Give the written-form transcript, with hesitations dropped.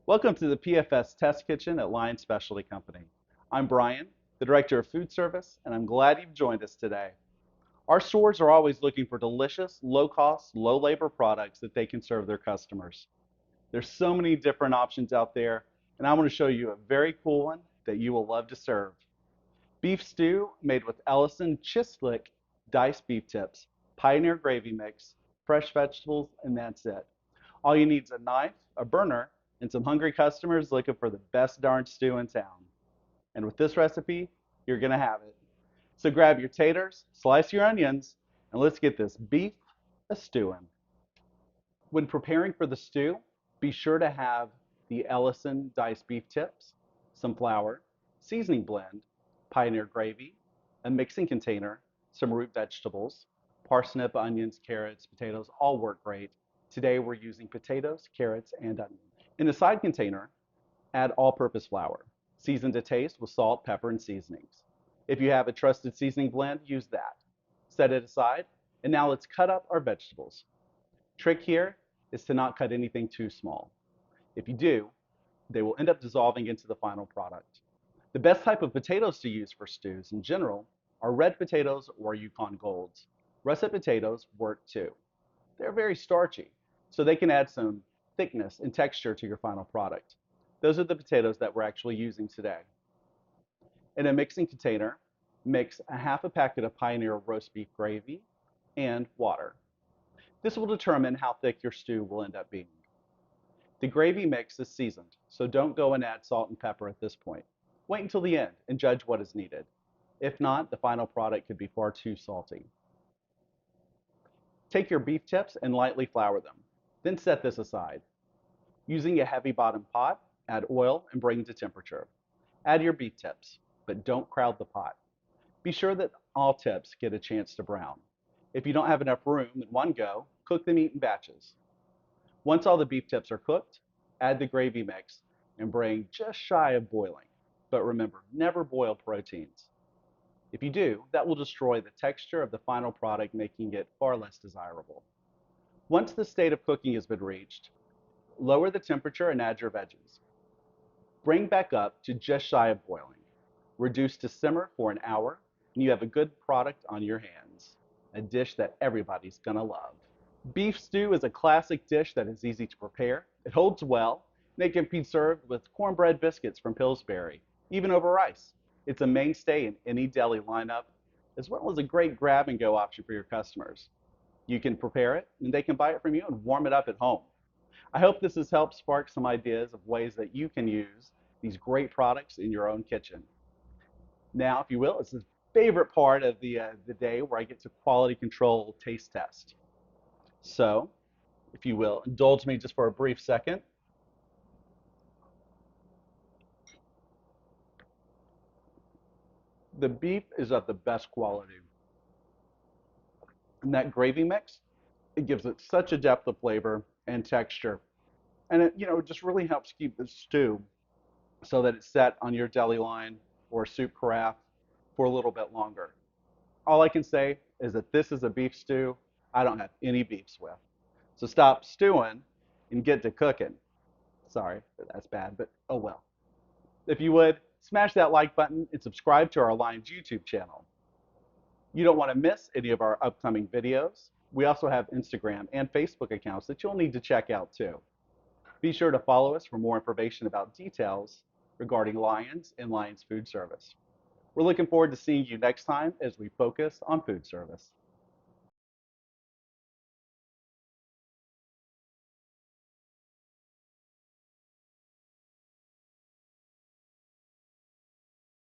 Welcome to the PFS Test Kitchen at Lion Specialty Company. I'm Brian, the Director of Food Service, and I'm glad you've joined us today. Our stores are always looking for delicious, low-cost, low-labor products that they can serve their customers. There's so many different options out there, and I want to show you a very cool one that you will love to serve. Beef stew made with Ellison Chislick diced beef tips, Pioneer gravy mix, fresh vegetables, and that's it. All you need is a knife, a burner, and some hungry customers looking for the best darn stew in town. And with this recipe, you're going to have it. So grab your taters, slice your onions, and let's get this beef a stewing. When preparing for the stew, be sure to have the Ellison diced beef tips, some flour, seasoning blend, Pioneer gravy, a mixing container, some root vegetables, parsnip, onions, carrots, potatoes, all work great. Today we're using potatoes, carrots, and onions. In a side container, add all-purpose flour, season to taste with salt, pepper, and seasonings. If you have a trusted seasoning blend, use that. Set it aside, and now let's cut up our vegetables. Trick here is to not cut anything too small. If you do, they will end up dissolving into the final product. The best type of potatoes to use for stews in general are red potatoes or Yukon Golds. Russet potatoes work too. They're very starchy, so they can add some thickness and texture to your final product. Those are the potatoes that we're actually using today. In a mixing container, mix a half a packet of Pioneer roast beef gravy and water. This will determine how thick your stew will end up being. The gravy mix is seasoned, so don't go and add salt and pepper at this point. Wait until the end and judge what is needed. If not, the final product could be far too salty. Take your beef tips and lightly flour them. Then set this aside. Using a heavy bottom pot, add oil and bring to temperature. Add your beef tips, but don't crowd the pot. Be sure that all tips get a chance to brown. If you don't have enough room in one go, cook the meat in batches. Once all the beef tips are cooked, add the gravy mix and bring just shy of boiling. But remember, never boil proteins. If you do, that will destroy the texture of the final product, making it far less desirable. Once the state of cooking has been reached, lower the temperature and add your veggies. Bring back up to just shy of boiling. Reduce to simmer for an hour, and you have a good product on your hands. A dish that everybody's gonna love. Beef stew is a classic dish that is easy to prepare. It holds well, and it can be served with cornbread biscuits from Pillsbury, even over rice. It's a mainstay in any deli lineup, as well as a great grab and go option for your customers. You can prepare it, and they can buy it from you and warm it up at home. I hope this has helped spark some ideas of ways that you can use these great products in your own kitchen. Now, if you will, it's the favorite part of the day where I get to quality control taste test. So, if you will, indulge me just for a brief second. The beef is of the best quality. And that gravy mix, it gives it such a depth of flavor and texture. And it just really helps keep the stew so that it's set on your deli line or soup carafe for a little bit longer. All I can say is that this is a beef stew I don't have any beefs with. So stop stewing and get to cooking. Sorry, that's bad, but oh well. If you would, smash that like button and subscribe to our Lions YouTube channel. You don't want to miss any of our upcoming videos. We also have Instagram and Facebook accounts that you'll need to check out too. Be sure to follow us for more information about details regarding Lions and Lions Food Service. We're looking forward to seeing you next time as we focus on food service.